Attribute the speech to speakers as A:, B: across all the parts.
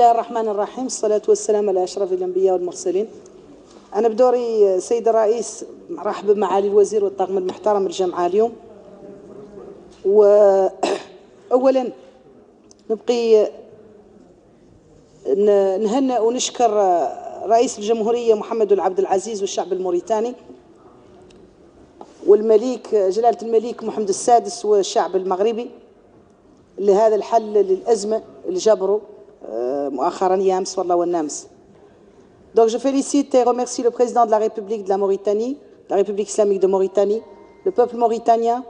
A: الله الرحمن الرحيم. الصلاة والسلام على أشرف الأنبياء والمرسلين. أنا بدوري سيد الرئيس مرحبا بمعالي الوزير والطاقم المحترم الجمعة اليوم. وأولا نبقي نهنئ ونشكر رئيس الجمهورية محمد عبد العزيز والشعب الموريتاني والملك جلالة الملك محمد السادس والشعب المغربي لهذا الحل للأزمة اللي جبره مؤخرا يامس والله والنامس. Donc je félicite et remercie le président de la République de la Mauritanie, la République islamique de Mauritanie, le peuple mauritanien,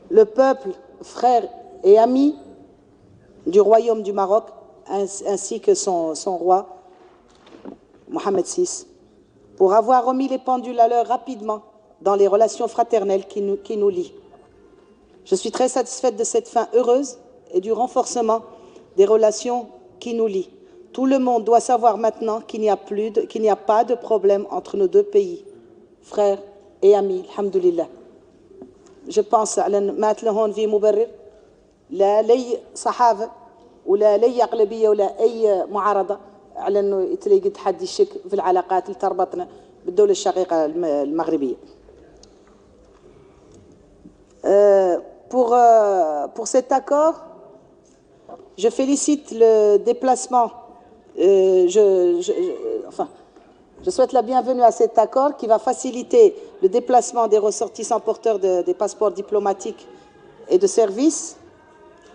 A: le peuple frère et ami du royaume du Maroc, ainsi que son roi Mohamed VI, pour avoir remis les pendules à l'heure rapidement dans les relations fraternelles qui nous lient. Je suis très satisfaite de cette fin heureuse et du renforcement des relations qui nous lient. Tout le monde doit savoir maintenant qu'il n'y a pas de problème entre nos deux pays, frères et amis, alhamdoulilah. Je pense à l'matlehoun vi mubarrir, لا لي صحافة ولا لي أغلبية ولا أي معارضة على أنه يتلاقي تحدي الشك في العلاقات اللي تربطنا بالدولة الشقيقة المغربية. Pour cet accord, je félicite le déplacement. Je souhaite la bienvenue à cet accord qui va faciliter le déplacement des ressortissants porteurs des passeports diplomatiques et de services,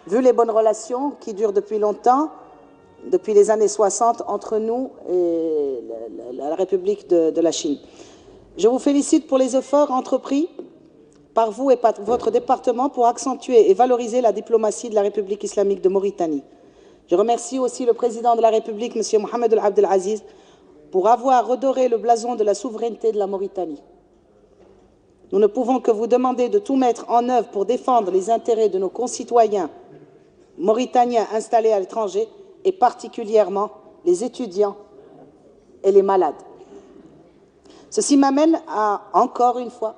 A: vu les bonnes relations qui durent depuis longtemps, depuis les années 60, entre nous et la République de la Chine. Je vous félicite pour les efforts entrepris par vous et par votre département pour accentuer et valoriser la diplomatie de la République islamique de Mauritanie. Je remercie aussi le président de la République, M. Mohamed Abdel Aziz, pour avoir redoré le blason de la souveraineté de la Mauritanie. Nous ne pouvons que vous demander de tout mettre en œuvre pour défendre les intérêts de nos concitoyens mauritaniens installés à l'étranger et particulièrement les étudiants et les malades. Ceci m'amène à, encore une fois,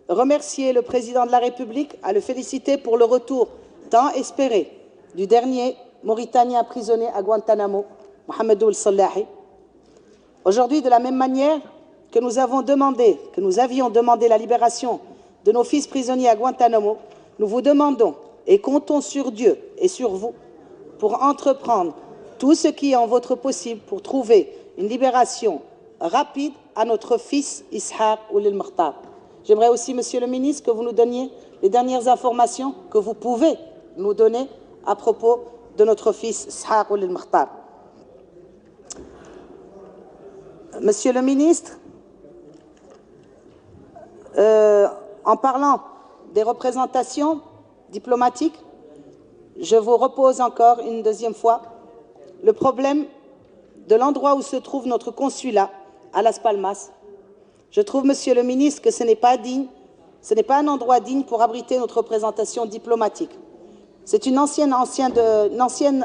A: remercier le président de la République, à le féliciter pour le retour tant espéré du dernier Mauritanien prisonnier à Guantanamo, Mohamedou El-Sallahi. Aujourd'hui, de la même manière que nous avions demandé la libération de nos fils prisonniers à Guantanamo, nous vous demandons et comptons sur Dieu et sur vous pour entreprendre tout ce qui est en votre possible pour trouver une libération rapide à notre fils Ishaq Ould Mokhtar. J'aimerais aussi, Monsieur le ministre, que vous nous donniez les dernières informations que vous pouvez nous donner à propos de notre fils Ishaq Ould Mokhtar. Monsieur le ministre, en parlant des représentations diplomatiques, je vous repose encore une deuxième fois le problème de l'endroit où se trouve notre consulat à Las Palmas. Je trouve, Monsieur le ministre, que ce n'est pas digne, ce n'est pas un endroit digne pour abriter notre représentation diplomatique. C'est une ancienne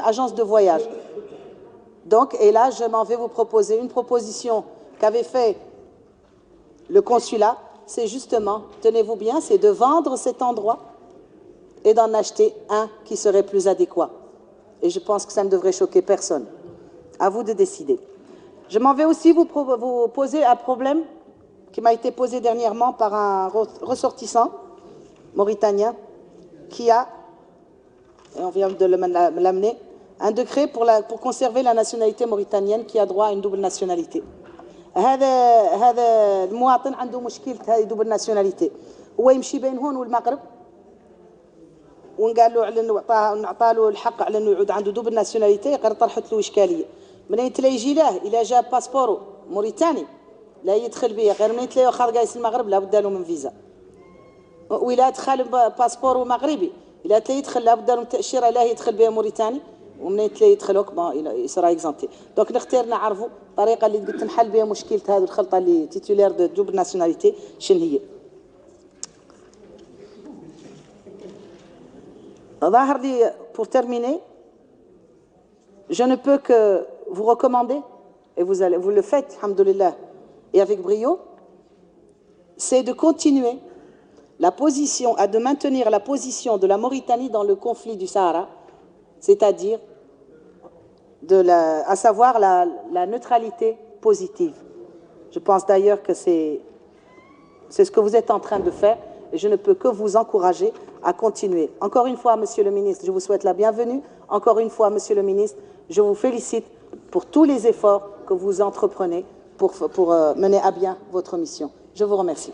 A: agence de voyage. Donc, et là, je m'en vais vous proposer une proposition qu'avait fait le consulat, c'est justement, tenez-vous bien, c'est de vendre cet endroit et d'en acheter un qui serait plus adéquat. Et je pense que ça ne devrait choquer personne. À vous de décider. Je m'en vais aussi vous poser un problème qui m'a été posé dernièrement par un ressortissant mauritanien qui a, et on vient de l'amener, un décret pour conserver la nationalité mauritanienne qui a droit à une double nationalité. هذا المواطن عنده مشكلة هذه double nationalité. هو يمشي بين هون والمغرب ونقال له على انه نعطى له الحق على انه يعود عنده دوبل ناسيوناليتي، يقدر طرحت له اشكاليه. منين تلا يجي له الى جاب باسبورو موريتاني لا يدخل به، غير منين تلا خارج قايس المغرب لابد له من فيزا. وإلا دخل باسبورو مغربي إلا تلا يدخل لابد له من تأشيرة لا يدخل بها موريتاني، ومنين تلا يدخل هكما يصير اكزونتي. دونك نختار نعرفوا الطريقه اللي قلت نحل بها مشكله هذه الخلطه اللي تيتولير دو دوبل ناسيوناليتي شنو هي. Pour terminer, je ne peux que vous recommander, et vous le faites, alhamdoulilah, et avec brio, c'est de continuer de maintenir la position de la Mauritanie dans le conflit du Sahara, c'est-à-dire à savoir la neutralité positive. Je pense d'ailleurs que c'est ce que vous êtes en train de faire et je ne peux que vous encourager à continuer. Encore une fois, Monsieur le ministre, je vous souhaite la bienvenue. Encore une fois, Monsieur le ministre, je vous félicite pour tous les efforts que vous entreprenez pour mener à bien votre mission. Je vous remercie.